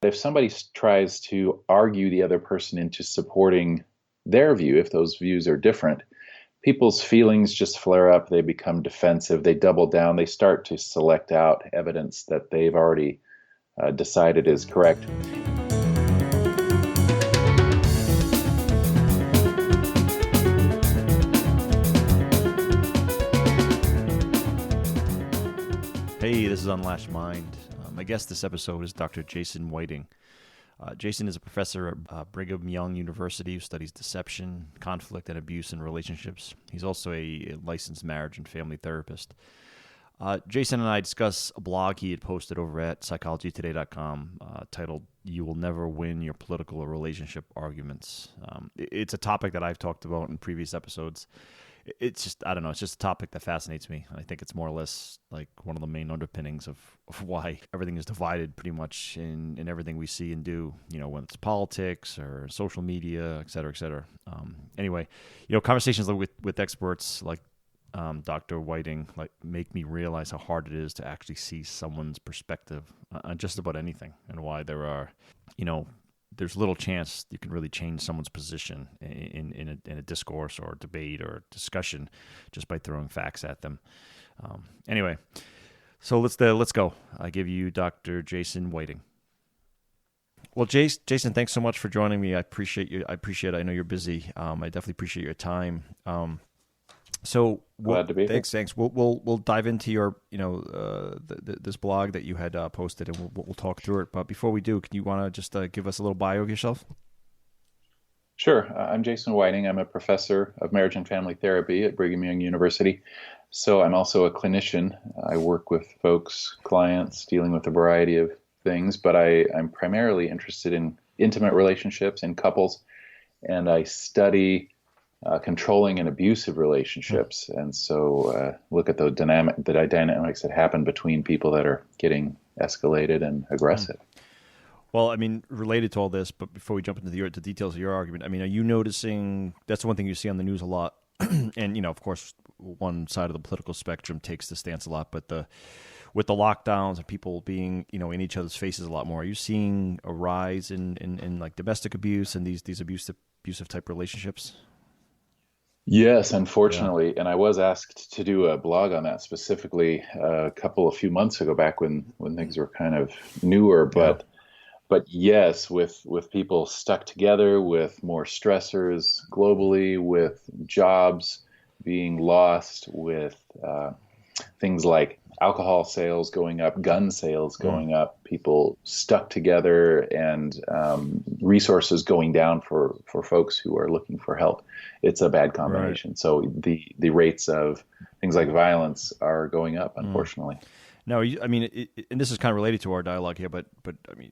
If somebody tries to argue the other person into supporting their view, if those views are different, people's feelings just flare up. They become defensive. They double down. They start to select out evidence that they've already decided is correct. Hey, this is Unlatched Mind. My guest this episode is Dr. Jason Whiting. Jason is a professor at Brigham Young University who studies deception, conflict, and abuse in relationships. He's also a licensed marriage and family therapist. Jason and I discuss a blog he had posted over at psychologytoday.com titled, "You Will Never Win Your Political or Relationship Arguments." It's a topic that I've talked about in previous episodes. It's just, I don't know, it's just a topic that fascinates me. I think it's more or less like one of the main underpinnings of why everything is divided pretty much in everything we see and do, when it's politics or social media, et cetera, et cetera. Anyway, conversations with experts like Dr. Whiting make me realize how hard it is to actually see someone's perspective on just about anything, and why there's little chance you can really change someone's position in a discourse or debate or discussion just by throwing facts at them. Anyway, so let's go. I give you Dr. Jason Whiting. Well, Jason, thanks so much for joining me. I appreciate you. I know you're busy. I definitely appreciate your time. Glad to be here. Thanks. We'll dive into your this blog that you had posted, and we'll talk through it. But before we do, can you want to just give us a little bio of yourself? Sure. I'm Jason Whiting. I'm a professor of marriage and family therapy at Brigham Young University. So I'm also a clinician. I work with folks, clients, dealing with a variety of things, but I'm primarily interested in intimate relationships in couples, and I study controlling and abusive relationships, and so look at the dynamics that happen between people that are getting escalated and aggressive. Well, I mean, related to all this, but before we jump into the details of your argument, I mean, are you noticing that's one thing you see on the news a lot, and of course, one side of the political spectrum takes the stance a lot, but with the lockdowns and people being in each other's faces a lot more, are you seeing a rise in like domestic abuse and these abusive type relationships? Yes, unfortunately. Yeah. And I was asked to do a blog on that specifically a few months ago, back when things were kind of newer. But yes, with people stuck together, with more stressors globally, with jobs being lost, with things like alcohol sales going up, gun sales going up, people stuck together, and resources going down for folks who are looking for help. It's a bad combination. Right. So the rates of things like violence are going up, unfortunately. No, I mean, and this is kind of related to our dialogue here, but I mean,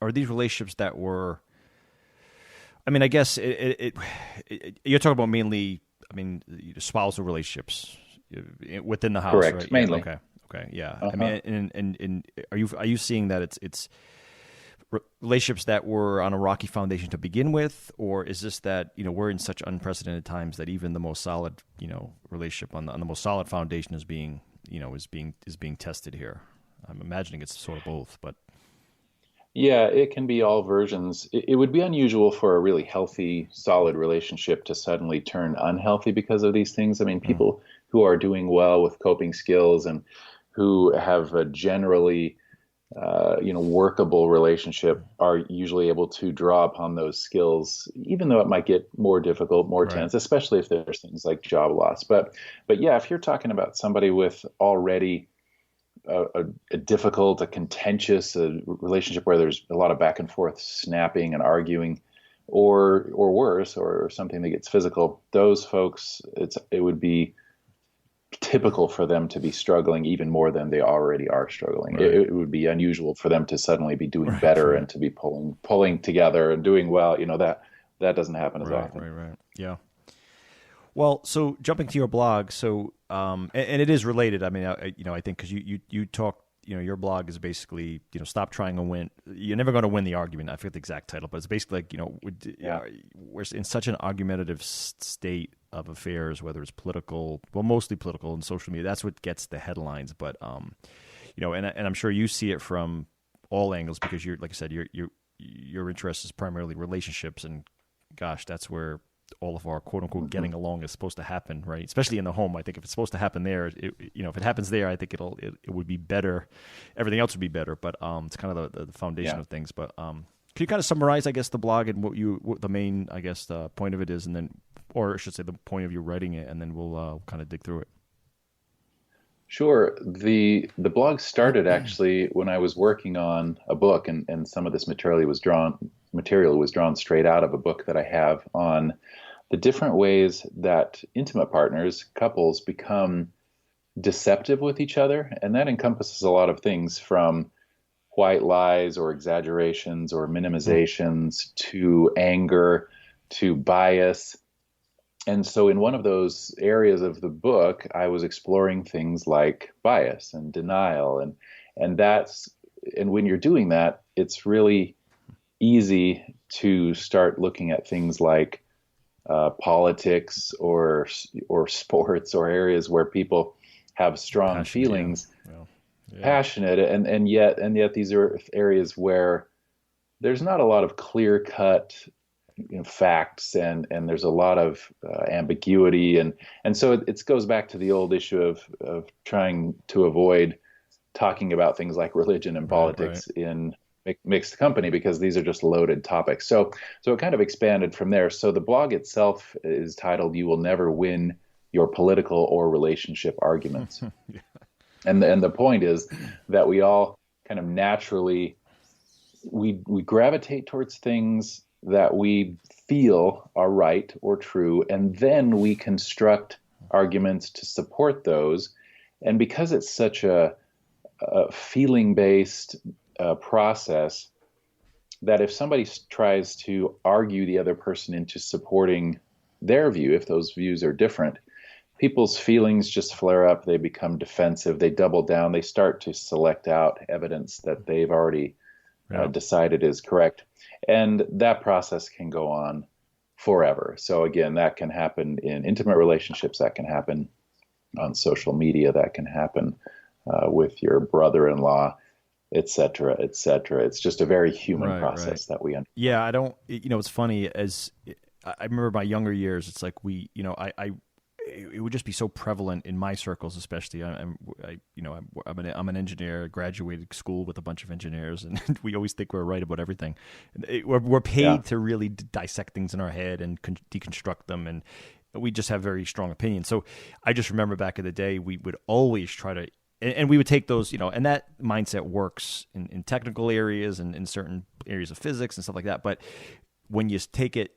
are these relationships that were? I mean, I guess you're talking about mainly, I mean, spousal relationships within the house, correct, right? Mainly. Yeah, okay, yeah. Uh-huh. I mean, and are you seeing that it's relationships that were on a rocky foundation to begin with, or is this that we're in such unprecedented times that even the most solid relationship on the most solid foundation is being tested here? I'm imagining it's sort of both, but yeah, it can be all versions. It would be unusual for a really healthy, solid relationship to suddenly turn unhealthy because of these things. I mean, people who are doing well with coping skills and who have a generally workable relationship are usually able to draw upon those skills, even though it might get more difficult, more tense, especially if there's things like job loss. But yeah, if you're talking about somebody with already a difficult, a contentious relationship where there's a lot of back and forth snapping and arguing, or worse, or something that gets physical, those folks, it would be typical for them to be struggling even more than they already are struggling. Right. It would be unusual for them to suddenly be doing better and to be pulling together and doing well. That doesn't happen as often. Right. Yeah. Well, so jumping to your blog, so and it is related. I mean, I think because you talk, your blog is basically, stop trying to win. You're never going to win the argument. I forget the exact title, but it's basically like, we're in such an argumentative state of affairs, whether it's political, well, mostly political and social media. That's what gets the headlines. But and I'm sure you see it from all angles because you're, like I said, your interest is primarily relationships, and gosh, that's where all of our quote unquote getting along is supposed to happen, right? Especially in the home. I think if it's supposed to happen there, if it happens there, I think it would be better. Everything else would be better, but it's kind of the foundation of things. But can you kind of summarize, I guess, the blog and what the main, I guess, the point of it is, and then, or I should say, the point of you writing it, and then we'll kind of dig through it. Sure. The blog started actually when I was working on a book, and some of this material was drawn straight out of a book that I have on the different ways that intimate partners, couples, become deceptive with each other. And that encompasses a lot of things from white lies or exaggerations or minimizations to anger to bias. And so in one of those areas of the book, I was exploring things like bias and denial. And when you're doing that, it's really easy to start looking at things like politics or sports or areas where people have strong Passionate, feelings, yeah. passionate, and yet these are areas where there's not a lot of clear cut facts, and there's a lot of ambiguity, and so it goes back to the old issue of trying to avoid talking about things like religion and politics in mixed company, because these are just loaded topics. So it kind of expanded from there. So the blog itself is titled "You Will Never Win Your Political or Relationship Arguments," yeah. and the point is that we all kind of naturally we gravitate towards things that we feel are right or true, and then we construct arguments to support those. And because it's such a feeling-based process, that if somebody tries to argue the other person into supporting their view, if those views are different, people's feelings just flare up, they become defensive, they double down, they start to select out evidence that they've already decided is correct. And that process can go on forever. So again, that can happen in intimate relationships, that can happen on social media, that can happen with your brother-in-law, et cetera, et cetera. It's just a very human process that we understand. Yeah, I don't, it's funny, as I remember my younger years, it's like it would just be so prevalent in my circles, especially. I'm an engineer, graduated school with a bunch of engineers, and we always think we're right about everything. We're paid to really dissect things in our head and deconstruct them, and we just have very strong opinions. So I just remember back in the day, we would always try to, and we would take those, and that mindset works in technical areas and in certain areas of physics and stuff like that. But when you take it,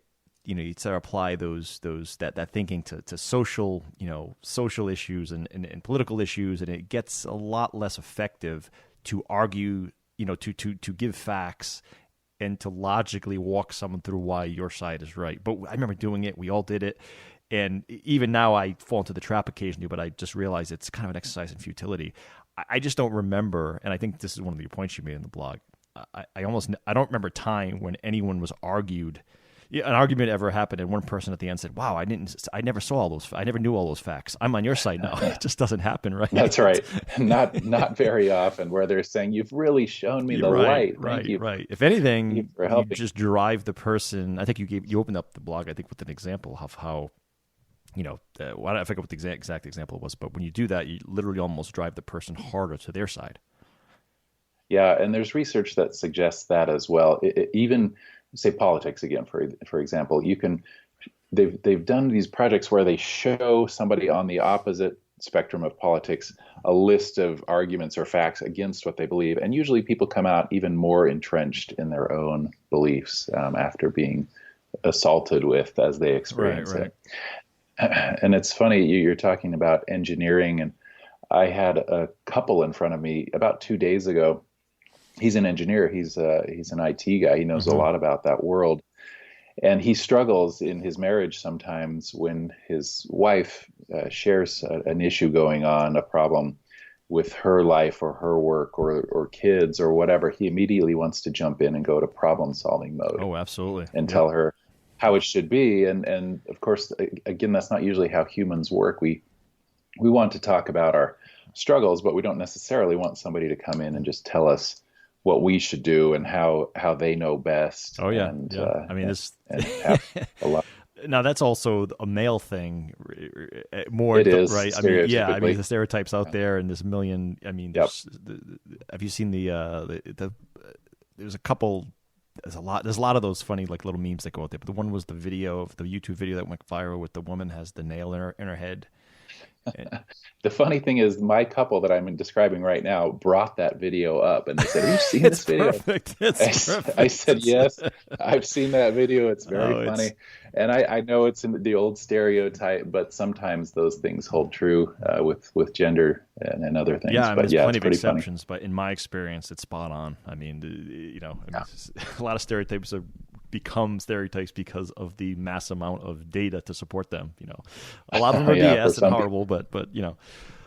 you start to apply that thinking to social, social issues and political issues, and it gets a lot less effective to argue, to give facts and to logically walk someone through why your side is right. But I remember doing it. We all did it. And even now I fall into the trap occasionally, but I just realize it's kind of an exercise in futility. I just don't remember, and I think this is one of the points you made in the blog. I don't remember a time when anyone was argued. An argument ever happened, and one person at the end said, "Wow, I never saw all those. I never knew all those facts. I'm on your side now." It just doesn't happen, right? That's right. Not very often, where they're saying, "You've really shown me the light." Thank you. Right. If anything, you just drive the person. I think you opened up the blog, I think, with an example of how, I forget what the exact example was, but when you do that, you literally almost drive the person harder to their side. Yeah, and there's research that suggests that as well. Even say politics again, for example, they've done these projects where they show somebody on the opposite spectrum of politics a list of arguments or facts against what they believe, and usually people come out even more entrenched in their own beliefs after being assaulted with as they experience it. And it's funny, you're talking about engineering, and I had a couple in front of me about 2 days ago. He's an engineer. He's an IT guy. He knows a lot about that world. And he struggles in his marriage sometimes when his wife shares an issue going on, a problem with her life or her work or kids or whatever. He immediately wants to jump in and go to problem-solving mode. Oh, absolutely. And tell her how it should be. And of course, again, that's not usually how humans work. We want to talk about our struggles, but we don't necessarily want somebody to come in and just tell us what we should do and how they know best, Oh yeah, yeah. I mean, this and have a lot. now that's also a male thing, more It is right. I mean, yeah. I mean, stereotypically. the stereotypes out there, and this million. I mean, Yep. have you seen the there's a couple. There's a lot of those funny like little memes that go out there. But the one was the video of the YouTube video that went viral with the woman has the nail in her head. And, The funny thing is, my couple that I'm describing right now brought that video up, and they said, "Have you seen it's this video?" perfect. It's perfect. I said, "Yes, I've seen that video. It's very It's funny." And I know it's in the old stereotype, but sometimes those things hold true with gender and other things. yeah. I mean, But there's yeah, plenty it's of pretty funny. exceptions, but in my experience, it's spot on. I mean, I mean, Yeah. a lot of stereotypes have become stereotypes because of the mass amount of data to support them. A lot of them are Yeah, for BS and some people. horrible, but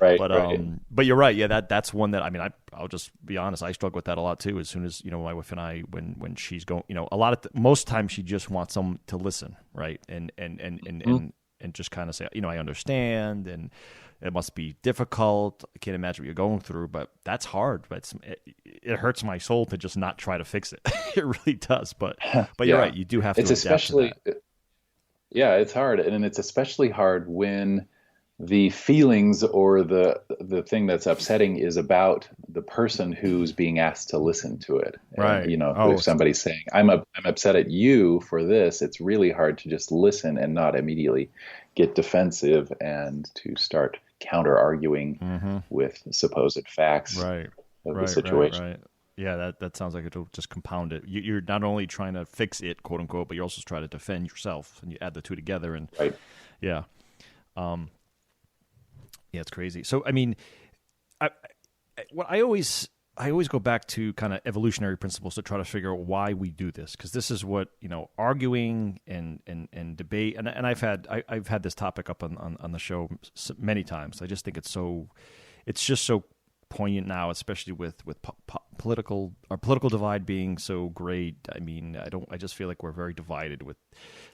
Right, But right. but you're right. Yeah, that's one that I mean I'll just be honest. I struggle with that a lot too. As soon as my wife and I when she's going, a lot of most times she just wants someone to listen, right? And just kind of say, I understand, and it must be difficult. I can't imagine what you're going through, but that's hard. But it hurts my soul to just not try to fix it. It really does. But you're Yeah. right. You do have to It's adapt to especially, that. yeah, it's hard, and it's especially hard when the feelings or the thing that's upsetting is about the person who's being asked to listen to it. And Right. Oh, if somebody's saying, I'm upset at you for this," it's really hard to just listen and not immediately get defensive and to start counter arguing with supposed facts right. of the Right, situation. right. Yeah, that sounds like it'll just compound it. You're not only trying to fix it, quote unquote, but you're also trying to defend yourself, and you add the two together, and Right. yeah, yeah, it's crazy. So, I mean, what I always go back to kind of evolutionary principles to try to figure out why we do this, because this is what arguing and debate, and I've had this topic up on the show many times. I just think it's just so poignant now, especially with political divide being so great. I mean, I just feel like we're very divided with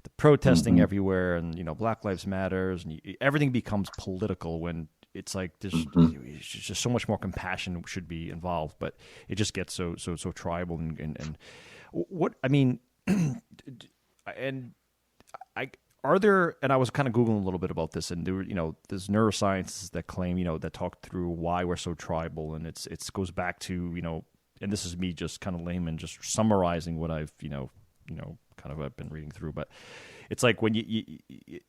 the protesting everywhere, and Black Lives Matters, and everything becomes political when it's like there's just so much more compassion should be involved, but it just gets so tribal and what I mean, and I. Are there, and I was kind of Googling a little bit about this, and there were, there's neuroscientists that claim, that talk through why we're so tribal, and it goes back to, and this is me just kind of layman, just summarizing what I've, kind of I've been reading through, but it's like when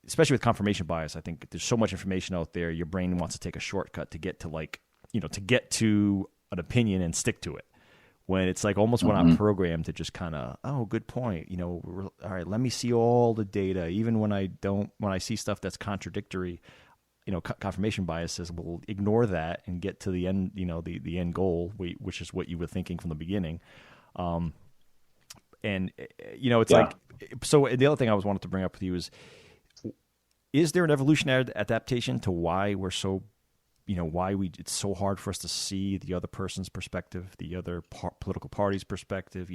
especially with confirmation bias, I think there's so much information out there, your brain wants to take a shortcut to get to to get to an opinion and stick to it. When it's like almost we're not programmed to just kind of, oh, good point. All right, let me see all the data. Even when I see stuff that's contradictory, confirmation bias says, well, ignore that and get to the end, the end goal, which is what you were thinking from the beginning. And, it's Yeah. like, so the other thing I was wanted to bring up with you is there an evolutionary adaptation to why we're so it's so hard for us to see the other person's perspective, the other political party's perspective.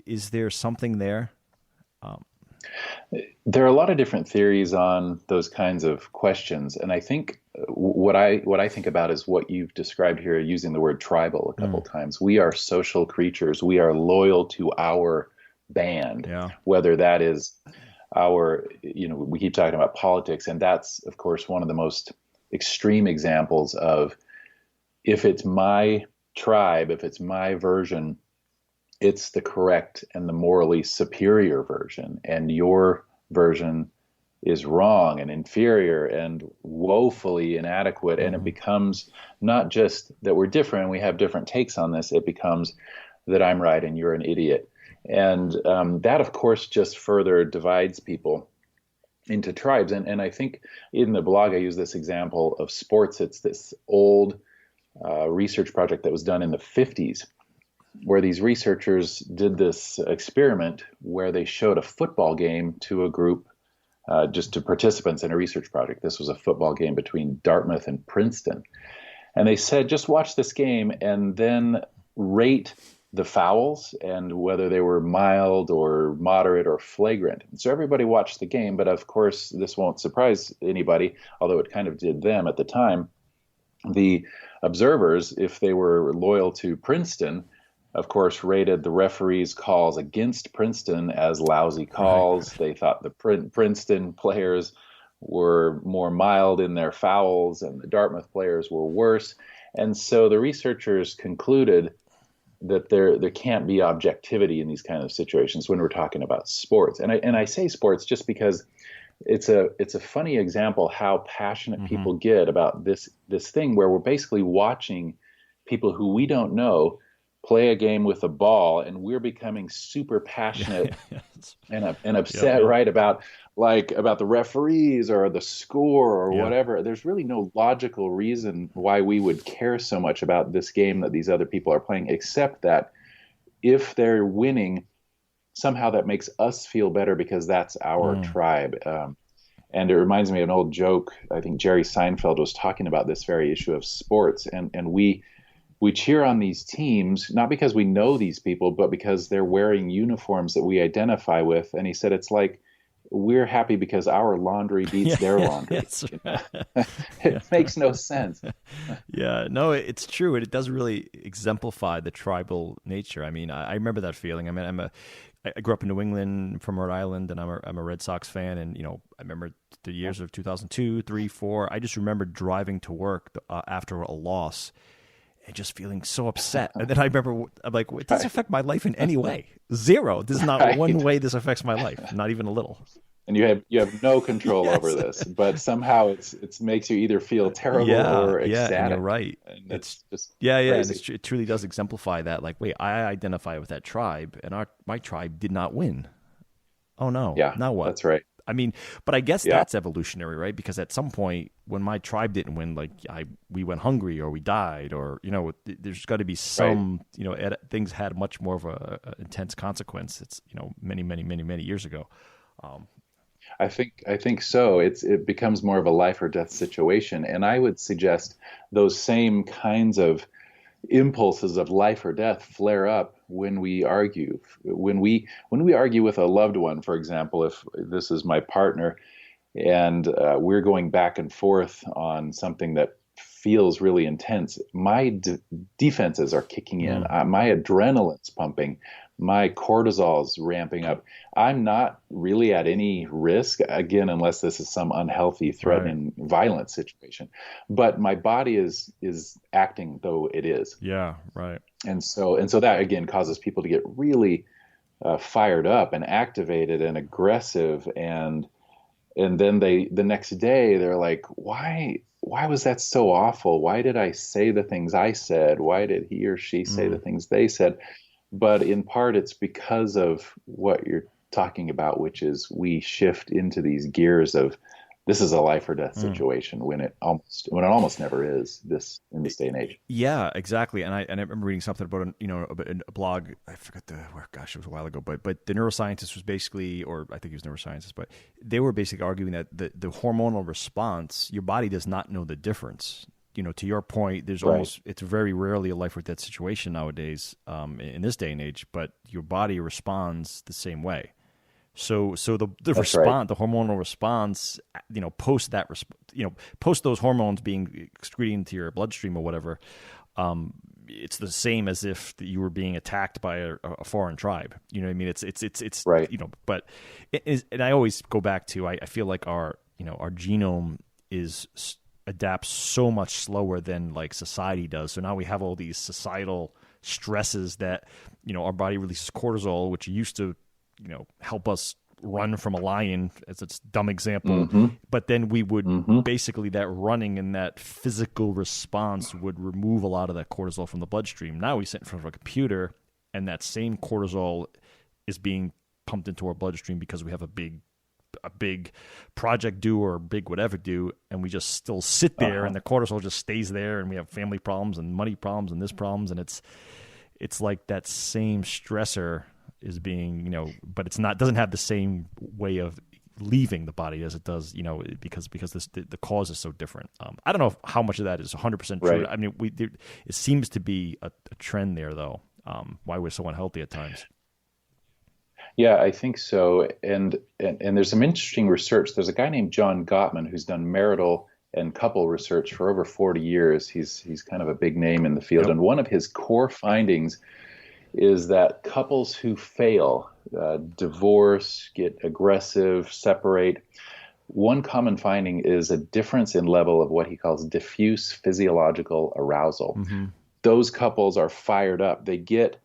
Is there something there? There are a lot of different theories on those kinds of questions, and I think what I think about is what you've described here, using the word tribal a couple times. We are social creatures. We are loyal to our band, Yeah. whether that is our, we keep talking about politics, and that's, of course, one of the most extreme examples of, if it's my tribe, if it's my version, it's the correct and the morally superior version, and your version is wrong and inferior and woefully inadequate. And it becomes not just that we're different, we have different takes on this, it becomes that I'm right and you're an idiot. And that, of course, just further divides people into tribes. And I think in the blog, I use this example of sports. It's this old research project that was done in the 50s, where these researchers did this experiment where they showed a football game to a group, just to participants in a research project. This was a football game between Dartmouth and Princeton. And they said, just watch this game and then rate the fouls and whether they were mild or moderate or flagrant. And so everybody watched the game, but of course, this won't surprise anybody, although it kind of did them at the time. The observers, if they were loyal to Princeton, of course, rated the referees' calls against Princeton as lousy Right. calls. They thought the Princeton players were more mild in their fouls and the Dartmouth players were worse. And so the researchers concluded that there can't be objectivity in these kind of situations when we're talking about sports. And I say sports just because it's a funny example how passionate Mm-hmm. people get about this thing where we're basically watching people who we don't know play a game with a ball, and we're becoming super Yeah. passionate Yes. and Yep. upset, Yep. right, about the referees or the score or Yep. whatever. There's really no logical reason why we would care so much about this game that these other people are playing, except that if they're winning, somehow that makes us feel better because that's our Mm. tribe. And it reminds me of an old joke. I think Jerry Seinfeld was talking about this very issue of sports, and we cheer on these teams not because we know these people, but because they're wearing uniforms that we identify with. And he said it's like we're happy because our laundry beats Yeah. their Yeah. laundry. Yes. You know? Yeah. It makes no sense. Yeah, no, it's true. It does really exemplify the tribal nature. I mean, I remember that feeling. I mean, I grew up in New England from Rhode Island, and I'm a Red Sox fan. And I remember the years of 2002, 3, 4. I just remember driving to work after a loss and just feeling so upset. And then I remember, I'm like, it doesn't Right. affect my life in any way. Zero. There's not one Right. way this affects my life, not even a little. And you have no control over Yes. this, but somehow it makes you either feel terrible Yeah, or yeah, and you're ecstatic, right. and It's it's just yeah, yeah, and crazy. it truly does exemplify that. Like, wait, I identify with that tribe, and my tribe did not win. Oh no, Yeah, now what? that's right. I mean, but I guess Yeah, that's evolutionary, right? Because at some point, when my tribe didn't win, like we went hungry or we died, or there's got to be right. some, things had much more of a intense consequence. It's many, many, many, many years ago. Um, I think so. It becomes more of a life or death situation, and I would suggest those same kinds of impulses of life or death flare up when we argue. When we argue with a loved one, for example, if this is my partner and we're going back and forth on something that feels really intense, my defenses are kicking in. mm, My adrenaline's pumping. My cortisol's ramping up. I'm not really at any risk, again, unless this is some unhealthy, right. threatening, violent situation. But my body is acting though it is, Yeah. Right. and so that again causes people to get really fired up and activated and aggressive, and then the next day they're like, why was that so awful? Why did I say the things I said? Why did he or she say the Mm, things they said? But in part it's because of what you're talking about, which is we shift into these gears of this is a life or death mm. situation when it almost never is this in this day and age. Yeah, exactly. And I remember reading something about a blog. I forgot gosh, it was a while ago. But the neuroscientist was basically, or I think he was a neuroscientist, but they were basically arguing that the hormonal response, your body does not know the difference. To your point, Right. it's very rarely a life or death situation nowadays, in this day and age. But your body responds the same way. So the That's right. response, the hormonal response, post post those hormones being excreted into your bloodstream or whatever, it's the same as if you were being attacked by a foreign tribe. You know what I mean? It's Right. but it is, and I always go back to I feel like our genome adapts so much slower than like society does. So now we have all these societal stresses that our body releases cortisol, which used to help us run from a lion, as a dumb example. Mm-hmm. But then we would Mm-hmm. basically, that running and that physical response would remove a lot of that cortisol from the bloodstream. Now we sit in front of a computer and that same cortisol is being pumped into our bloodstream because we have a big project due or a big whatever due, and we just still sit there Uh-huh. and the cortisol just stays there, and we have family problems and money problems and this problems, and it's like that same stressor is being, but it's not, doesn't have the same way of leaving the body as it does, because the cause is so different. I don't know how much of that is 100% true. Right. I mean, it seems to be a trend there, though. Why we're so unhealthy at times. Yeah, I think so. And there's some interesting research. There's a guy named John Gottman who's done marital and couple research for over 40 years. He's kind of a big name in the field. Yep. And one of his core findings is that couples who fail, divorce, get aggressive, separate, one common finding is a difference in level of what he calls diffuse physiological arousal. Mm-hmm. Those couples are fired up. They get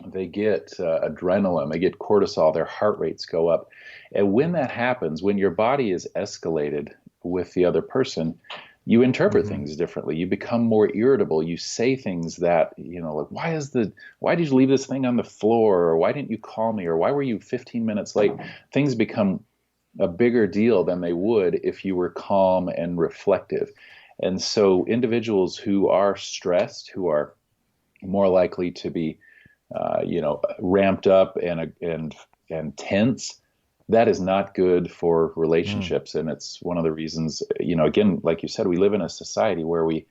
adrenaline, they get cortisol, their heart rates go up. And when that happens, when your body is escalated with the other person, you interpret things differently. You become more irritable. You say things that, like, why did you leave this thing on the floor? Or why didn't you call me? Or why were you 15 minutes late? Things become a bigger deal than they would if you were calm and reflective. And so individuals who are stressed, who are more likely to be ramped up and tense, that is not good for relationships. And it's one of the reasons, again, like you said, we live in a society where we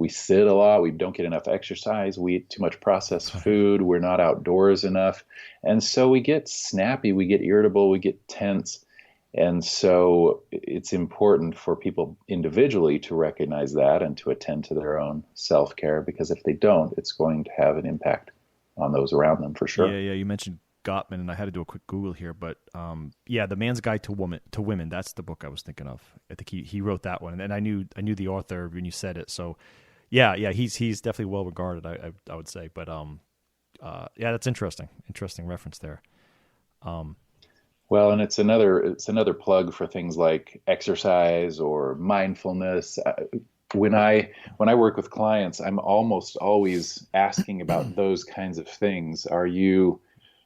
sit a lot, we don't get enough exercise, we eat too much processed food, we're not outdoors enough. And so we get snappy, we get irritable, we get tense. And so it's important for people individually to recognize that and to attend to their own self-care, because if they don't, it's going to have an impact on those around them for sure. Yeah. You mentioned Gottman, and I had to do a quick Google here, but The Man's Guide to Women. That's the book I was thinking of. I think he wrote that one, and I knew the author when you said it. So yeah, he's definitely well regarded. I would say, but that's interesting reference there. Well, and it's another plug for things like exercise or mindfulness. When I work with clients, I'm almost always asking about those kinds of things. Are you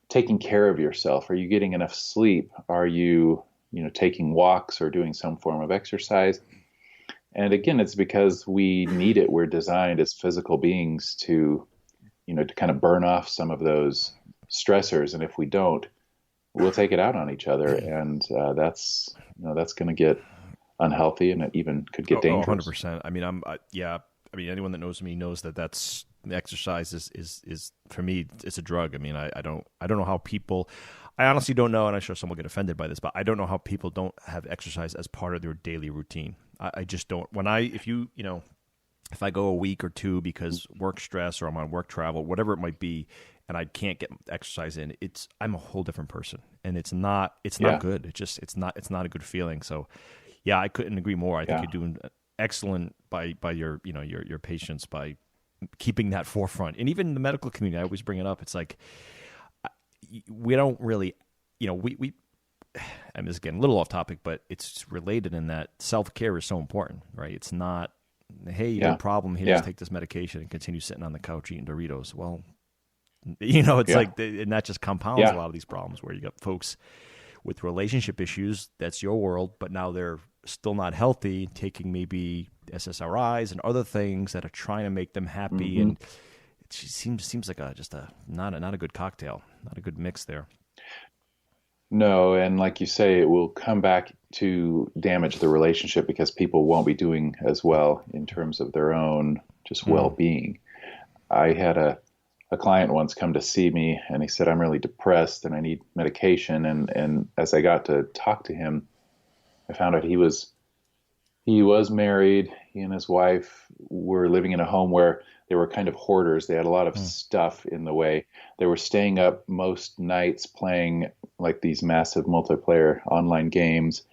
taking care of yourself? Are you getting enough sleep? Are you, taking walks or doing some form of exercise? And again, it's because we need it. We're designed as physical beings to kind of burn off some of those stressors. And if we don't, we'll take it out on each other, and that's going to get unhealthy, and it even could get dangerous. 100%. I mean, anyone that knows me knows that's exercise is for me, it's a drug. I mean, I don't know how people. I honestly don't know, and I'm sure someone will get offended by this, but I don't know how people don't have exercise as part of their daily routine. I just don't. If I go a week or two because work stress or I'm on work travel, whatever it might be, and I can't get exercise in, I'm a whole different person, and it's not good. It's not a good feeling. So, yeah, I couldn't agree more. I think you're doing excellent by your your patients by keeping that forefront, and even the medical community. I always bring it up. It's like we don't really, we. I'm just getting a little off topic, but it's related in that self-care is so important, right? It's not, hey, you have a problem here, just take this medication and continue sitting on the couch eating Doritos. Well, it's like, and that just compounds a lot of these problems where you got folks with relationship issues, that's your world, but now they're still not healthy, taking maybe SSRIs and other things that are trying to make them happy. And it just seems like not a good cocktail, not a good mix there. No, and like you say, it will come back to damage the relationship because people won't be doing as well in terms of their own just well-being. I had a client once come to see me, and he said, I'm really depressed and I need medication. And as I got to talk to him, I found out he was married. He and his wife were living in a home where they were kind of hoarders. They had a lot of stuff in the way. They were staying up most nights playing like these massive multiplayer online games.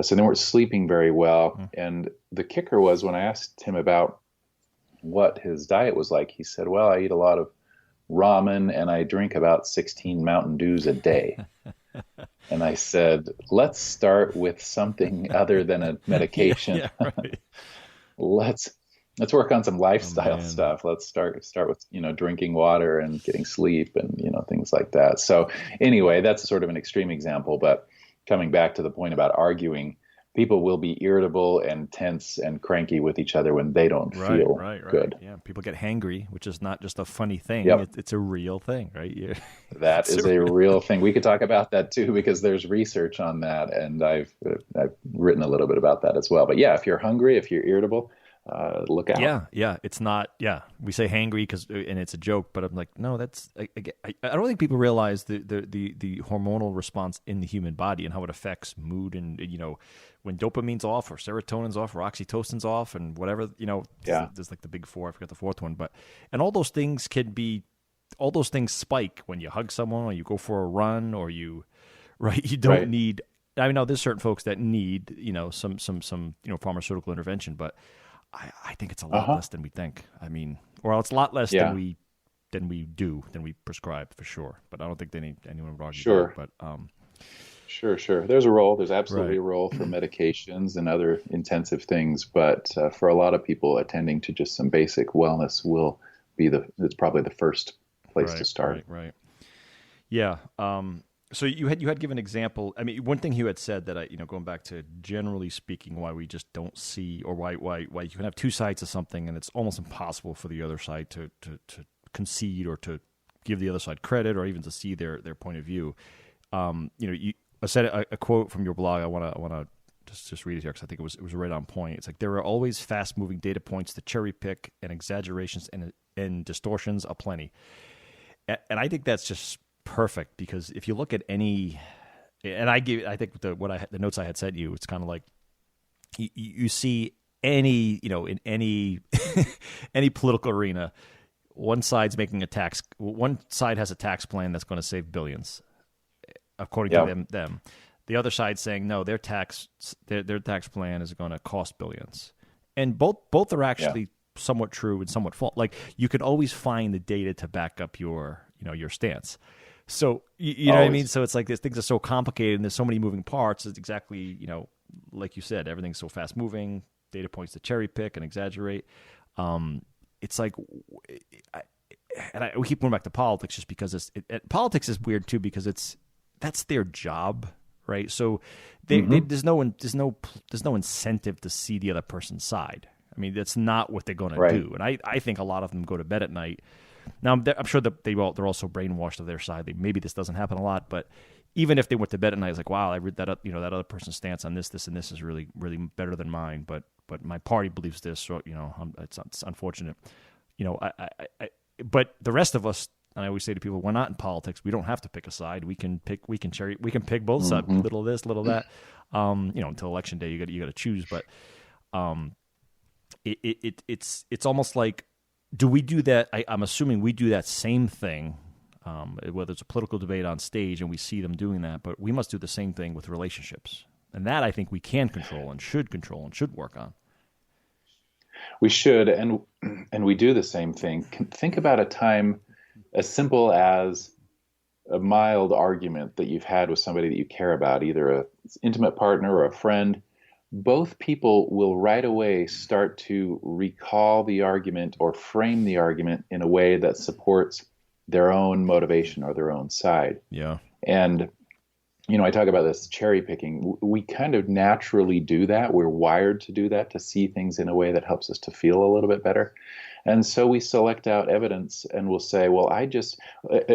So they weren't sleeping very well. And the kicker was, when I asked him about what his diet was like, he said, well, I eat a lot of ramen and I drink about 16 Mountain Dews a day. And I said, let's start with something other than a medication. Right. Let's work on some lifestyle stuff. Let's start with, drinking water and getting sleep and, things like that. So anyway, that's sort of an extreme example, but coming back to the point about arguing, people will be irritable and tense and cranky with each other when they don't feel good. Yeah, people get hangry, which is not just a funny thing. Yep. It's a real thing, right? Yeah. That is a real thing. We could talk about that too, because there's research on that, and I've written a little bit about that as well. But yeah, if you're hungry, if you're irritable, look out. Yeah. It's not. Yeah, we say hangry and it's a joke, but I'm like, no, that's. I don't think people realize the hormonal response in the human body and how it affects mood, and when dopamine's off or serotonin's off or oxytocin's off and whatever, there's like the big four. I forgot the fourth one, and all those things can be all those things spike when you hug someone or you go for a run or you, right? You don't Right. need. I know there's certain folks that need, some pharmaceutical intervention, but I think it's a lot Uh-huh. less than we think. I mean, or it's a lot less Yeah. than we prescribe for sure. But I don't think anyone would argue that. Sure. But Sure, sure. There's a role. There's absolutely right, a role for medications and other intensive things, but for a lot of people, attending to just some basic wellness will be it's probably the first place to right, start. right. Yeah. So you had given an example. I mean, one thing you had said that going back to generally speaking, why we just don't see, or why you can have two sides of something, and it's almost impossible for the other side to concede or to give the other side credit or even to see their point of view. I said a quote from your blog. I want to just read it here because I think it was right on point. It's like there are always fast moving data points to cherry pick, and exaggerations and distortions aplenty. And I think that's just perfect because if you look at any, and I think the notes I had sent you, it's kind of like you see any, in any any political arena, one side has a tax plan that's going to save billions, according Yeah. to them. The other side saying no, their tax plan is going to cost billions, and both are Yeah. actually somewhat true and somewhat false. Like you can always find the data to back up your stance. So you know what I mean. Always. So it's like these things are so complicated and there's so many moving parts. It's exactly like you said, everything's so fast moving. Data points to cherry pick and exaggerate. It's like, we keep going back to politics just because politics is weird too because that's their job, right? So Hmm. there's no incentive to see the other person's side. I mean, that's not what they're going to Right. do. And I think a lot of them go to bed at night. Now, I'm sure that they're also brainwashed of their side. Maybe this doesn't happen a lot, but even if they went to bed at night, it's like, wow, I read that that other person's stance on this, and this is really, really better than mine. But my party believes this, so it's unfortunate. But the rest of us, and I always say to people, we're not in politics. We don't have to pick a side. We can pick both sides, Hmm. little this, little that. Until election day, you got to choose. But it's almost like, do we do that? I'm assuming we do that same thing, whether it's a political debate on stage and we see them doing that, but we must do the same thing with relationships. And that I think we can control and should work on. We should, and we do the same thing. Think about a time as simple as a mild argument that you've had with somebody that you care about, either an intimate partner or a friend. Both people will right away start to recall the argument or frame the argument in a way that supports their own motivation or their own side. Yeah. And, I talk about this cherry picking. We kind of naturally do that. We're wired to do that, to see things in a way that helps us to feel a little bit better. And so we select out evidence and we'll say, well,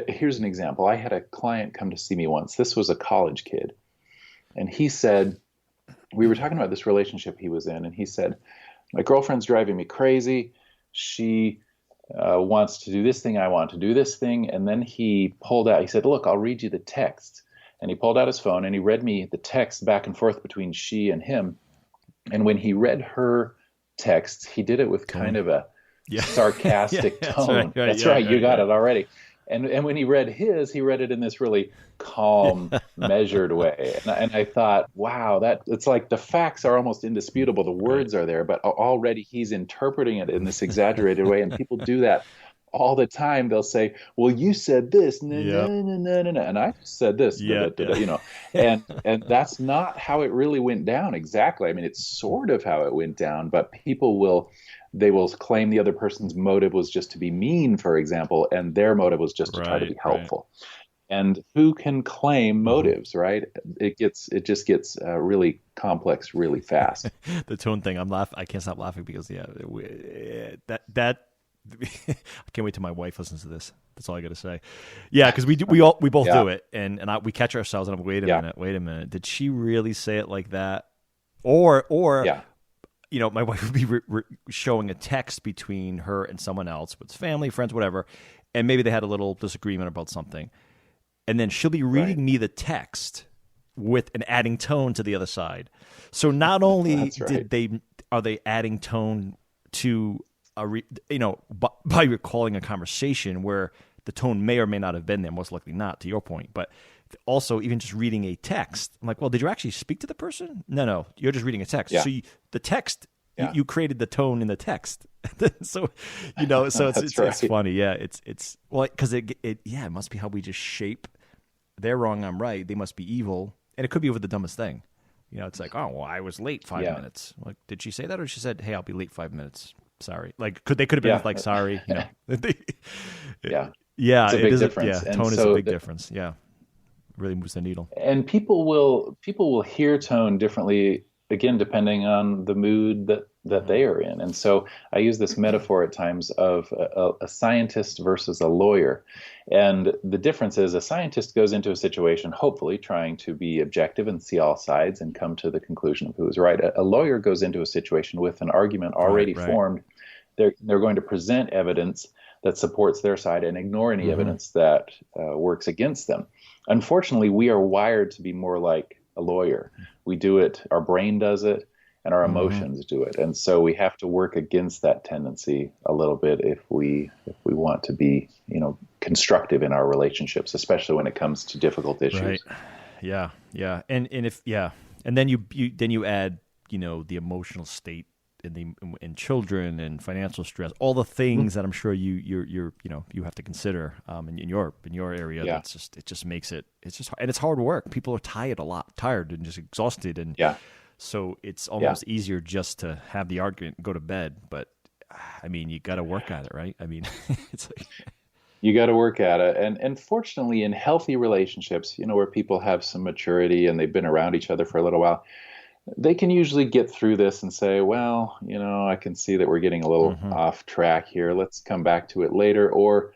here's an example. I had a client come to see me once. This was a college kid. And he said, we were talking about this relationship he was in, and he said, my girlfriend's driving me crazy. She wants to do this thing. I want to do this thing. And then he said, look, I'll read you the text. And he pulled out his phone and he read me the text back and forth between she and him. And when he read her text, he did it with kind of a sarcastic tone. That's right. You got it already. And when he read he read it in this really calm, measured way. And I thought, wow, it's like the facts are almost indisputable. The words are there, but already he's interpreting it in this exaggerated way. And people do that all the time. They'll say, well, you said this, and I said this, and that's not how it really went down exactly. I mean, it's sort of how it went down, but people will claim the other person's motive was just to be mean, for example, and their motive was just to try to be helpful. Right. And who can claim motives, right? It just gets really complex really fast. The tone thing, I can't stop laughing because that I can't wait till my wife listens to this. That's all I got to say. Yeah, because we both do it, and we catch ourselves, and I'm wait a minute, did she really say it like that? Or my wife would be showing a text between her and someone else, with family, friends, whatever, and maybe they had a little disagreement about something, and then she'll be reading me the text and adding tone to the other side. So not only are they adding tone to by recalling a conversation where the tone may or may not have been there, most likely not, to your point. But also, even just reading a text, I'm like, well, did you actually speak to the person? No, you're just reading a text. Yeah. So the text, Yeah. you created the tone in the text. So, so it's funny. Yeah, it's well, because it must be how we just shape. They're wrong, I'm right. They must be evil, and it could be over the dumbest thing. It's like, oh, well, I was late 5 minutes. Like, did she say that, or she said, hey, I'll be late 5 minutes? Sorry. Like, they could have been like, sorry. Yeah. Yeah, it's a big difference. Yeah, tone is a big difference. Yeah, really moves the needle. And people will hear tone differently, again, depending on the mood that they are in. And so I use this metaphor at times of a scientist versus a lawyer. And the difference is a scientist goes into a situation, hopefully trying to be objective and see all sides and come to the conclusion of who is right. A lawyer goes into a situation with an argument already formed. They're going to present evidence that supports their side and ignore any evidence that works against them. Unfortunately, we are wired to be more like a lawyer. We do it, our brain does it, and our emotions do it. And so we have to work against that tendency a little bit if we want to be, constructive in our relationships, especially when it comes to difficult issues. Right. Yeah. Yeah. And then you add, the emotional state in children and financial stress, all the things that I'm sure you have to consider in your area. Yeah. It just makes it, and it's hard work. People are tired and just exhausted. And so it's almost easier just to have the argument and go to bed. But I mean, you got to work at it, right? I mean, it's like, you got to work at it. And fortunately, in healthy relationships, where people have some maturity and they've been around each other for a little while, they can usually get through this and say, well, I can see that we're getting a little off track here. Let's come back to it later. Or,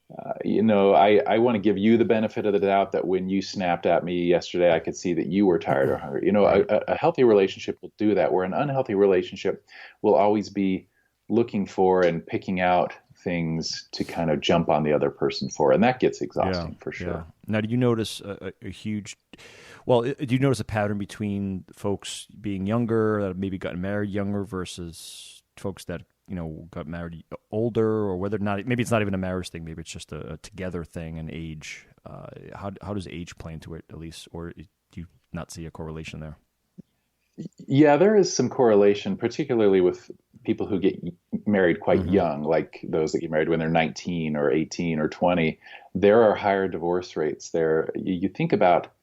I want to give you the benefit of the doubt that when you snapped at me yesterday, I could see that you were tired or hungry. A healthy relationship will do that, where an unhealthy relationship will always be looking for and picking out things to kind of jump on the other person for. And that gets exhausting for sure. Yeah. Now, do you notice do you notice a pattern between folks being younger, that maybe got married younger, versus folks that, got married older, or whether or not, maybe it's not even a marriage thing, maybe it's just a together thing, and age? How does age play into it, at least, or do you not see a correlation there? Yeah, there is some correlation, particularly with people who get married quite young, like those that get married when they're 19 or 18 or 20. There are higher divorce rates there. You think about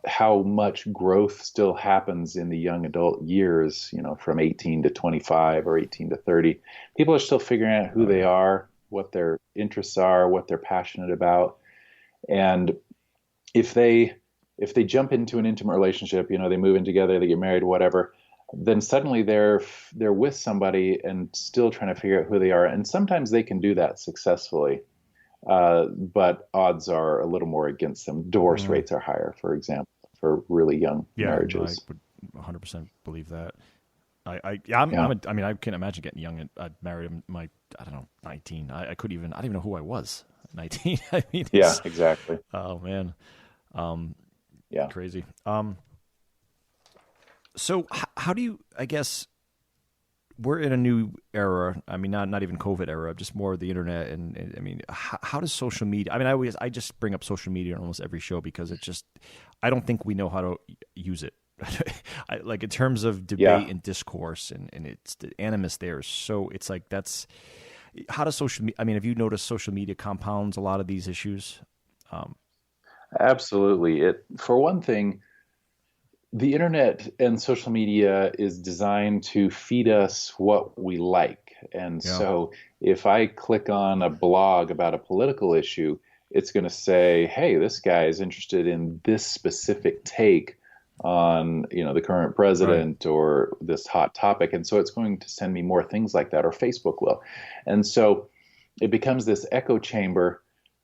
how much growth still happens in the young adult years, from 18 to 25 or 18 to 30. People are still figuring out who they are, what their interests are, what they're passionate about. And if they jump into an intimate relationship, they move in together, they get married, whatever, then suddenly they're with somebody and still trying to figure out who they are. And sometimes they can do that successfully. But odds are a little more against them. Divorce rates are higher, for example, for really young marriages. I would 100% believe that. I can't imagine getting young. I married him 19. I don't even know who I was at 19. I mean, yeah, exactly. Oh man. Yeah. Crazy. So how do you, I guess, we're in a new era. I mean, not even COVID era, just more of the internet. And I mean, how does social media? I mean, I just bring up social media on almost every show because I don't think we know how to use it. Like in terms of debate and discourse, and it's the animus there. So it's like how does social media? I mean, have you noticed social media compounds a lot of these issues? Absolutely. For one thing, the internet and social media is designed to feed us what we like. And so if I click on a blog about a political issue, it's going to say, hey, this guy is interested in this specific take on, the current president or this hot topic. And so it's going to send me more things like that, or Facebook will. And so it becomes this echo chamber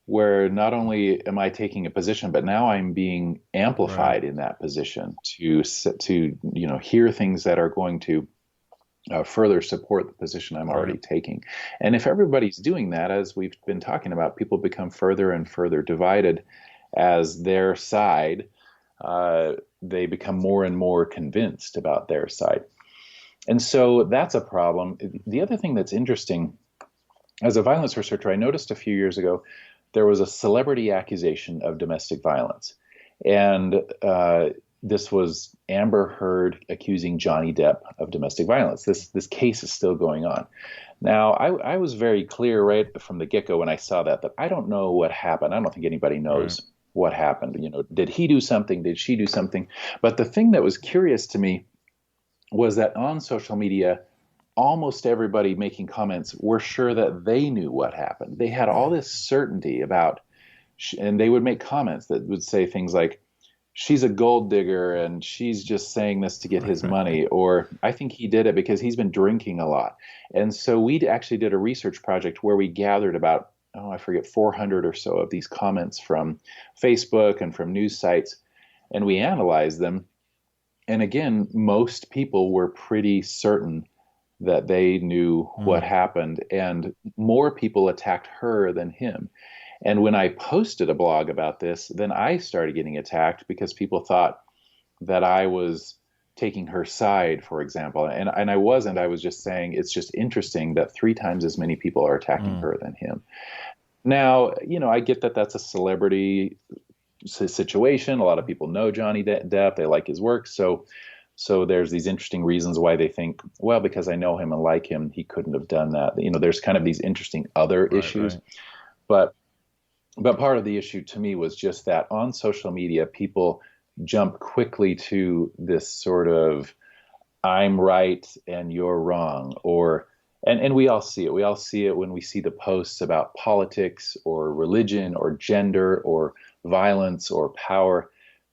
where not only am I taking a position, but now I'm being amplified in that position to hear things that are going to further support the position I'm already taking. And if everybody's doing that, as we've been talking about, people become further and further divided as their side. They become more and more convinced about their side. And so that's a problem. The other thing that's interesting as a violence researcher, I noticed a few years ago there was a celebrity accusation of domestic violence. And this was Amber Heard accusing Johnny Depp of domestic violence. This case is still going on. Now, I was very clear right from the get-go when I saw that I don't know what happened. I don't think anybody Right. knows what happened. Did he do something? Did she do something? But the thing that was curious to me was that on social media, almost everybody making comments were sure that they knew what happened. They had all this certainty about, and they would make comments that would say things like, she's a gold digger and she's just saying this to get his money, or I think he did it because he's been drinking a lot. And so we actually did a research project where we gathered about, I forget, 400 or so of these comments from Facebook and from news sites, and we analyzed them. And again, most people were pretty certain that they knew what happened, and more people attacked her than him. And when I posted a blog about this, then I started getting attacked because people thought that I was taking her side, for example. And I wasn't. I was just saying it's just interesting that 3 times as many people are attacking her than him. Now, I get that that's a celebrity situation. A lot of people know Johnny Depp. They like his work. So there's these interesting reasons why they think, well, because I know him and like him, he couldn't have done that. There's kind of these interesting other issues. Right. But part of the issue to me was just that on social media, people jump quickly to this sort of I'm right and you're wrong, and we all see it. We all see it when we see the posts about politics or religion or gender or violence or power.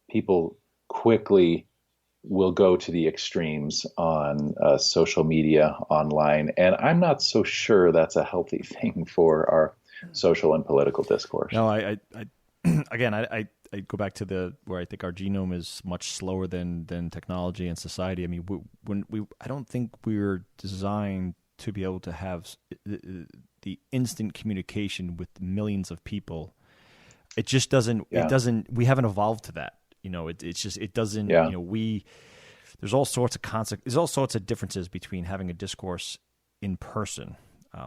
People quickly will go to the extremes on social media, online, and I'm not so sure that's a healthy thing for our social and political discourse. No, again, I go back to where I think our genome is much slower than technology and society. I mean, I don't think we're designed to be able to have the instant communication with millions of people. It just doesn't. Yeah. It doesn't. We haven't evolved to that. It's just it doesn't. Yeah. There's all sorts of There's all sorts of differences between having a discourse in person.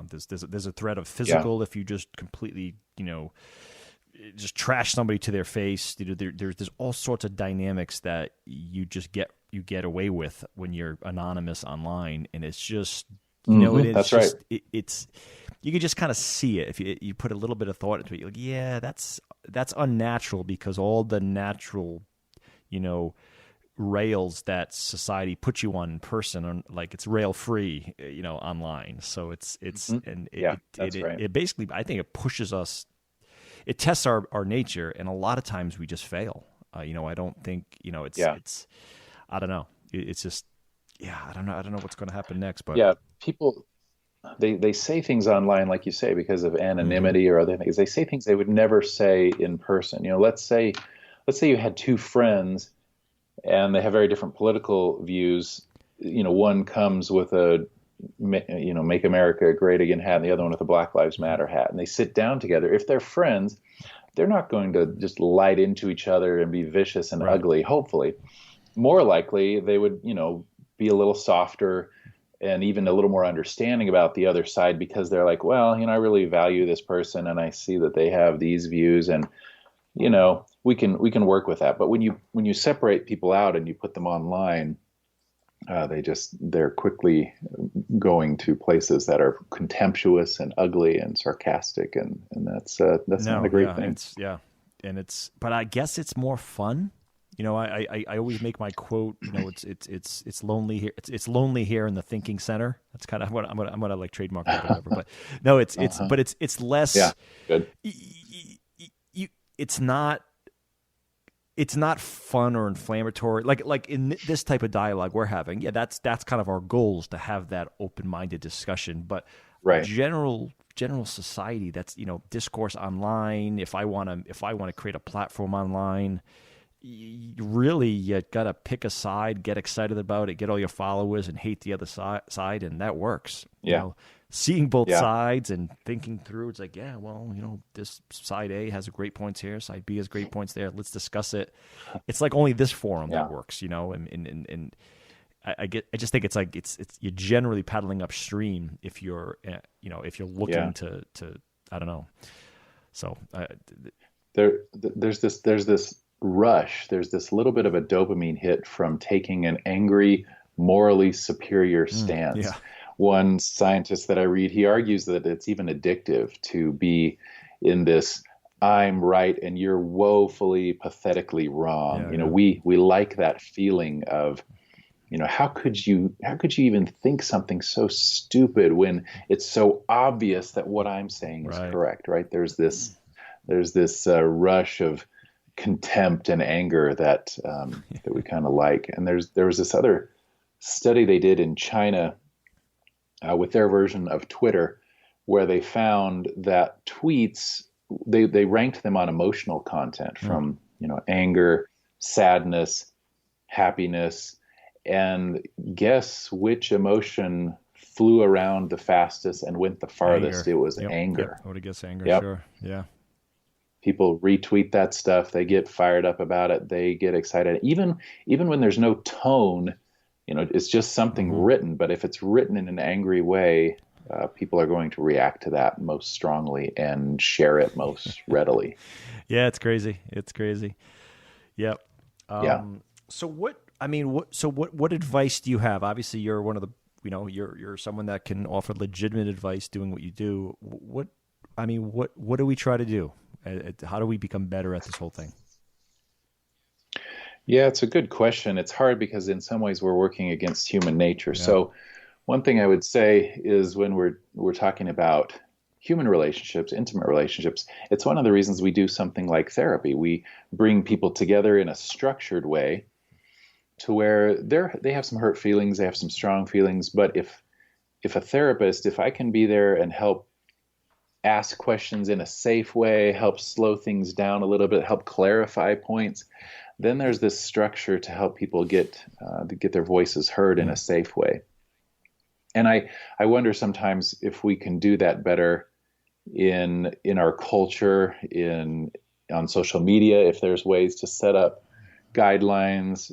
There's a threat of physical if you just completely just trash somebody to their face. There's all sorts of dynamics that you get away with when you're anonymous online, and it's just That's just, right. It's you can just kind of see it if you put a little bit of thought into it. You're like, yeah, that's unnatural because all the natural rails that society puts you on in person are like it's rail free online. So it's and it basically, I think it pushes us, it tests our nature, and a lot of times we just fail. I don't think it's I don't know, it's just I don't know what's going to happen next, but people they say things online, like you say, because of anonymity or other things. They say things they would never say in person. Let's say you had 2 friends and they have very different political views. One comes with a Make America Great Again hat, and the other one with a Black Lives Matter hat, and they sit down together. If they're friends, they're not going to just light into each other and be vicious and ugly. Hopefully, more likely they would be a little softer and even a little more understanding about the other side, because they're like, well, I really value this person and I see that they have these views, and we can work with that. But when you separate people out and you put them online, they're quickly going to places that are contemptuous and ugly and sarcastic, and that's not a great thing. But I guess it's more fun. I always make my quote. It's lonely here. It's lonely here in the thinking center. That's kind of what I'm gonna like trademark that or whatever. But no, it's less. Yeah, good. It's not fun or inflammatory. Like in this type of dialogue we're having. Yeah, that's kind of our goal, is to have that open-minded discussion. But general society, that's discourse online. If I want to create a platform online, you gotta pick a side, get excited about it, get all your followers, and hate the other side, and that works. Seeing both sides and thinking through, it's like, this side A has great points here, side B has great points there. Let's discuss it. It's like only this forum that works, and I just think it's like it's you're generally paddling upstream if you're if you're looking to I don't know. So there's this rush. There's this little bit of a dopamine hit from taking an angry, morally superior stance. Yeah. One scientist that I read, he argues that it's even addictive to be in this I'm right and you're woefully, pathetically wrong. Yeah. We like that feeling of, how could you even think something so stupid when it's so obvious that what I'm saying is correct, right? There's this rush of contempt and anger that we kind of like. And there was this other study they did in China with their version of Twitter, where they found that tweets, they ranked them on emotional content from, anger, sadness, happiness, and guess which emotion flew around the fastest and went the farthest? Anger. It was anger. Yep. I would guess anger, Yep. Sure. Yeah. People retweet that stuff. They get fired up about it. They get excited. Even when there's no tone, it's just something written. But if it's written in an angry way, people are going to react to that most strongly and share it most readily. Yeah, it's crazy. Yep. Yeah. So what advice do you have? Obviously, you're one of the, you're someone that can offer legitimate advice doing what you do. What do we try to do? How do we become better at this whole thing? Yeah, it's a good question. It's hard because in some ways we're working against human nature. Yeah. So one thing I would say is when we're talking about human relationships, intimate relationships, it's one of the reasons we do something like therapy. We bring people together in a structured way to where they have some hurt feelings, they have some strong feelings, but if a therapist, if I can be there and help ask questions in a safe way, help slow things down a little bit, help clarify points, then there's this structure to help people get their voices heard in a safe way. And I wonder sometimes if we can do that better in our culture, on social media, if there's ways to set up guidelines.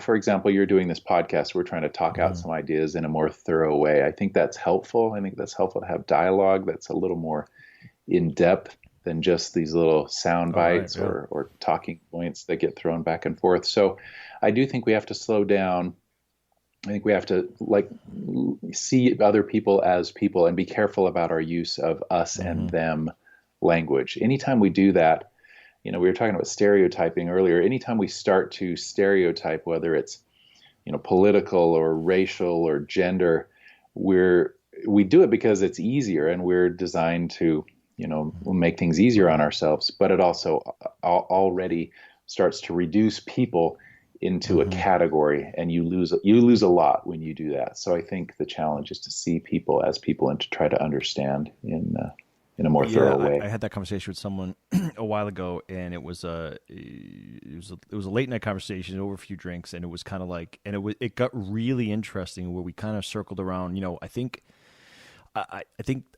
For example, you're doing this podcast. We're trying to talk out some ideas in a more thorough way. I think that's helpful. I think that's helpful to have dialogue that's a little more in depth than just these little sound bites or talking points that get thrown back and forth. So I do think we have to slow down. I think we have to see other people as people and be careful about our use of us and them language. Anytime we do that, we were talking about stereotyping earlier. Anytime we start to stereotype, whether it's, political or racial or gender, we do it because it's easier and we're designed to, make things easier on ourselves. But it also already starts to reduce people into a category, and you lose a lot when you do that. So I think the challenge is to see people as people and to try to understand in a more thorough way. I had that conversation with someone a while ago, and it was a late night conversation over a few drinks, and it was kind of like, and it got really interesting where we kind of circled around. I think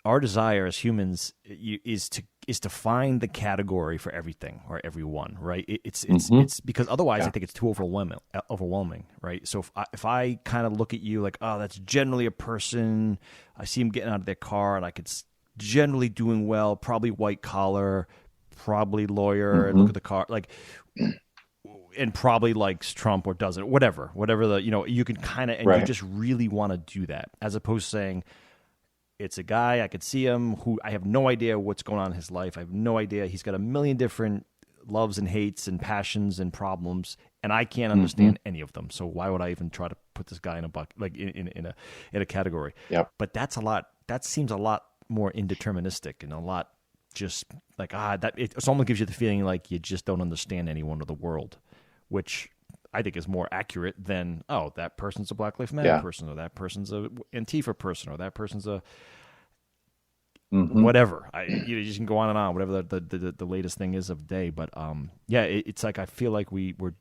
our desire as humans is to find the category for everything or everyone, right? It's because otherwise I think it's too overwhelming, right? So if I kind of look at you like, oh, that's generally a person, I see them getting out of their car and I could generally doing well, probably white collar, probably lawyer, and look at the car, and probably likes Trump or doesn't, whatever you can kind of, and you just really want to do that, as opposed to saying, it's a guy, I could see him, who I have no idea what's going on in his life. I have no idea. He's got a million different loves and hates and passions and problems, and I can't understand any of them. So why would I even try to put this guy in a bucket, like in a category? Yep. But that's a lot. That seems a lot more indeterministic and a lot just like it almost gives you the feeling like you just don't understand anyone of the world, which I think is more accurate than, that person's a Black Lives Matter person, or that person's a Antifa person, or that person's a whatever. You just can go on and on, whatever the latest thing is of the day. But it's like I feel like we're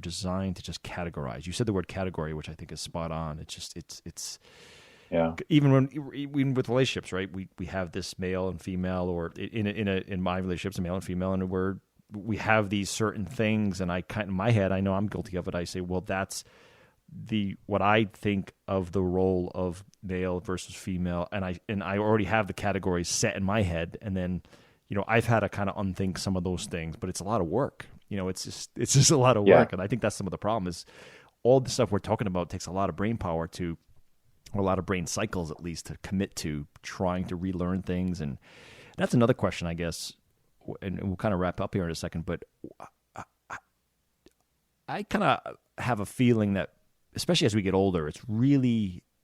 designed to just categorize. You said the word category, which I think is spot on. It's just it's even with relationships, right? We have this male and female, or in my relationships, a male and female, and we have these certain things, and in my head, I know I'm guilty of it. I say, well, that's the what I think of the role of male versus female, and I already have the categories set in my head, and then I've had to kind of unthink some of those things, but it's a lot of work. It's just a lot of work, and I think that's some of the problem is all the stuff we're talking about takes a lot of brain power or a lot of brain cycles at least, to commit to trying to relearn things, and that's another question, I guess, and we'll kind of wrap up here in a second, but I kind of have a feeling that, especially as we get older,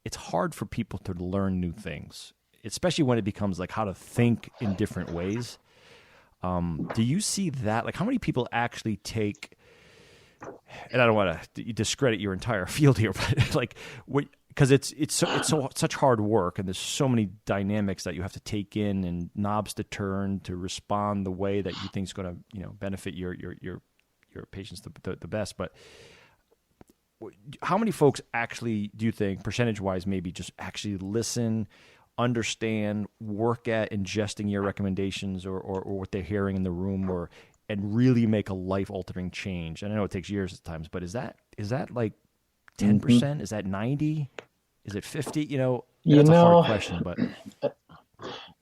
it's hard for people to learn new things, especially when it becomes like how to think in different ways. Do you see that? Like, how many people actually take, and I don't want to discredit your entire field here, but like, because it's such hard work, and there's so many dynamics that you have to take in and knobs to turn to respond the way that you think is going to benefit your patients the best. But how many folks actually do you think, percentage-wise, maybe just actually listen, understand, work at ingesting your recommendations or what they're hearing in the room, and really make a life-altering change? And I know it takes years at times, but is that like 10%? Mm-hmm. Is that 90? Is it 50? That's a hard question, but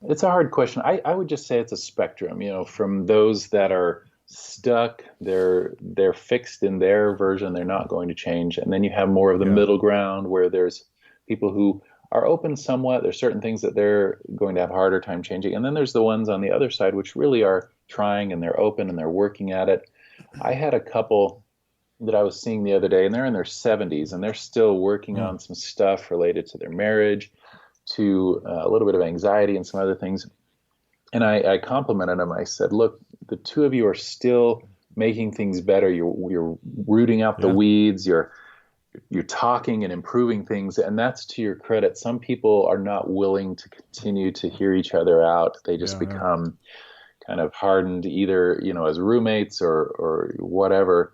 it's a hard question. I would just say it's a spectrum, from those that are stuck, they're fixed in their version, they're not going to change. And then you have more of the middle ground where there's people who are open somewhat. There's certain things that they're going to have a harder time changing. And then there's the ones on the other side, which really are trying, and they're open and they're working at it. I had a couple that I was seeing the other day, and they're in their 70s, and they're still working on some stuff related to their marriage, to a little bit of anxiety and some other things. And I complimented them. I said, look, the two of you are still making things better. You're rooting out the weeds. You're talking and improving things, and that's to your credit. Some people are not willing to continue to hear each other out. They just become kind of hardened, either as roommates or whatever.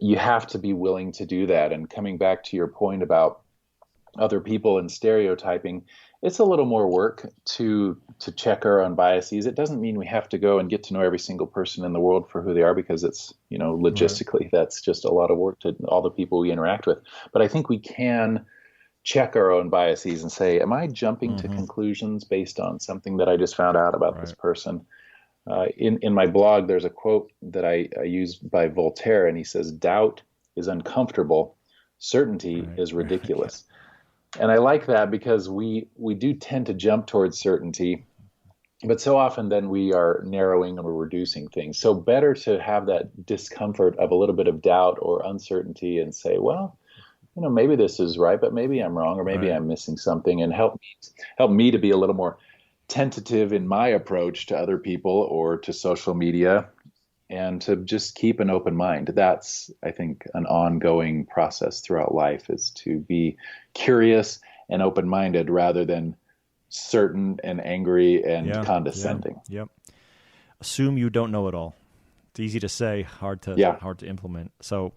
You have to be willing to do that. And coming back to your point about other people and stereotyping, it's a little more work to check our own biases. It doesn't mean we have to go and get to know every single person in the world for who they are, because it's, logistically, that's just a lot of work to all the people we interact with. But I think we can check our own biases and say, am I jumping to conclusions based on something that I just found out about this person? In my blog, there's a quote that I use by Voltaire, and he says, doubt is uncomfortable, certainty is ridiculous. And I like that, because we do tend to jump towards certainty, but so often then we are narrowing or reducing things. So better to have that discomfort of a little bit of doubt or uncertainty and say, well, maybe this is right, but maybe I'm wrong, or maybe I'm missing something, and help me to be a little more tentative in my approach to other people or to social media, and to just keep an open mind. That's, I think, an ongoing process throughout life, is to be curious and open-minded rather than certain and angry and condescending. Yep. Assume you don't know it all. It's easy to say, hard to implement. So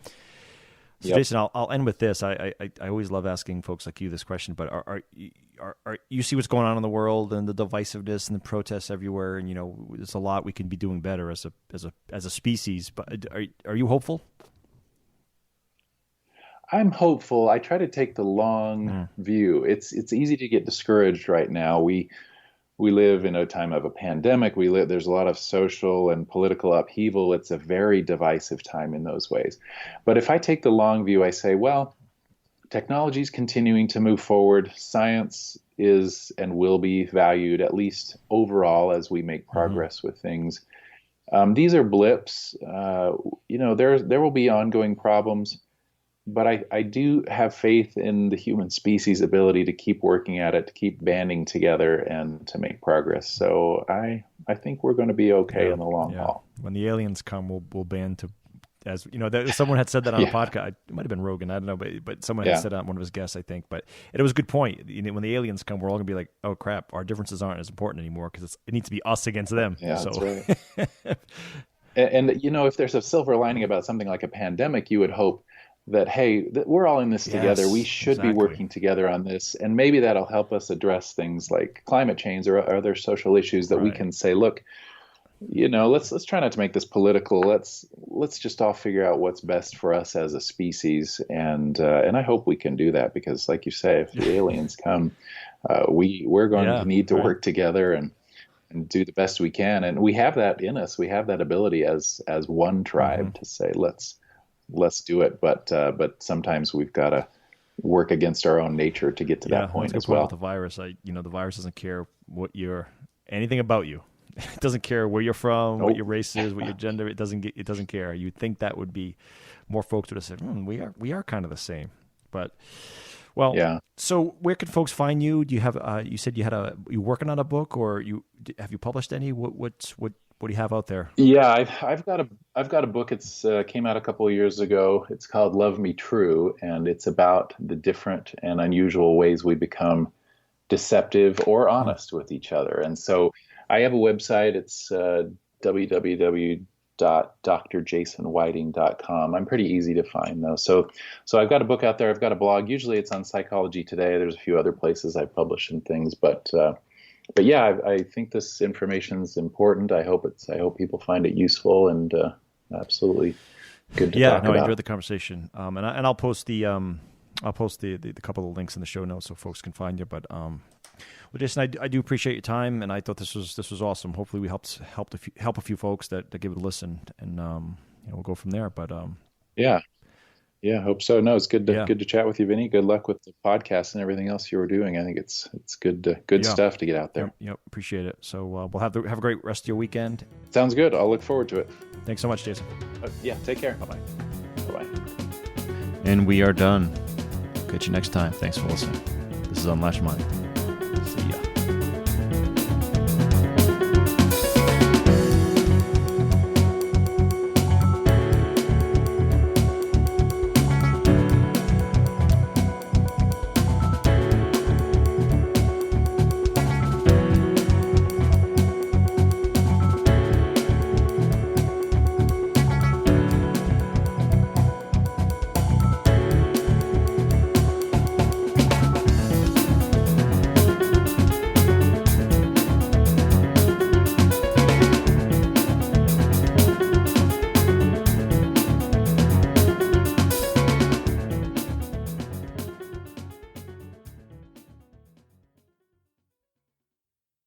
Jason, I'll end with this. I always love asking folks like you this question, but are you see what's going on in the world and the divisiveness and the protests everywhere, and there's a lot we can be doing better as a species. But are you hopeful? I'm hopeful. I try to take the long view. It's easy to get discouraged right now. We live in a time of a pandemic. There's a lot of social and political upheaval. It's a very divisive time in those ways. But if I take the long view, I say, well, technology is continuing to move forward. Science is and will be valued, at least overall, as we make progress with things. These are blips. There will be ongoing problems. But I do have faith in the human species' ability to keep working at it, to keep banding together, and to make progress. So I think we're going to be okay in the long haul. When the aliens come, we'll band to, as someone had said that on a podcast. It might have been Rogan, I don't know, but someone had said on one of his guests, I think. But it was a good point. When the aliens come, we're all going to be like, oh crap, our differences aren't as important anymore, because it needs to be us against them. Yeah, so. That's right. and if there's a silver lining about something like a pandemic, you would hope that, hey, we're all in this together. We should be working together on this. And maybe that'll help us address things like climate change or other social issues that we can say, look, let's try not to make this political. Let's just all figure out what's best for us as a species, and I hope we can do that because, like you say, if the aliens come, we're going to need to work together and do the best we can, and we have that in us. We have that ability as one tribe to say let's do it, but sometimes we've got to work against our own nature to get to that point as well. With the virus, the virus doesn't care anything about you. It doesn't care where you're from, what your race is, what your gender. It doesn't care. You'd think that would be more folks would have said, we are kind of the same. But so where could folks find you? Do you have you said you working on a book, or have you published any? What do you have out there? Yeah, I've got a book. It's came out a couple of years ago. It's called Love Me True, and it's about the different and unusual ways we become deceptive or honest with each other. And so I have a website. It's www.drjasonwhiting.com. I'm pretty easy to find though. So I've got a book out there. I've got a blog. Usually it's on Psychology Today. There's a few other places I publish and things, but yeah, I think this information is important. I hope people find it useful and absolutely good to talk about. I enjoyed the conversation. And I'll post the couple of links in the show notes so folks can find you. But well, Jason, I do appreciate your time, and I thought this was awesome. Hopefully, we help a few folks that give it a listen, and we'll go from there. But yeah, hope so. No, it's good to chat with you, Vinny. Good luck with the podcast and everything else you were doing. I think it's good stuff to get out there. Yep, appreciate it. So we'll have a great rest of your weekend. Sounds good. I'll look forward to it. Thanks so much, Jason. Take care. Bye-bye. Bye-bye. And we are done. Catch you next time. Thanks for listening. This is Unlatched Mind.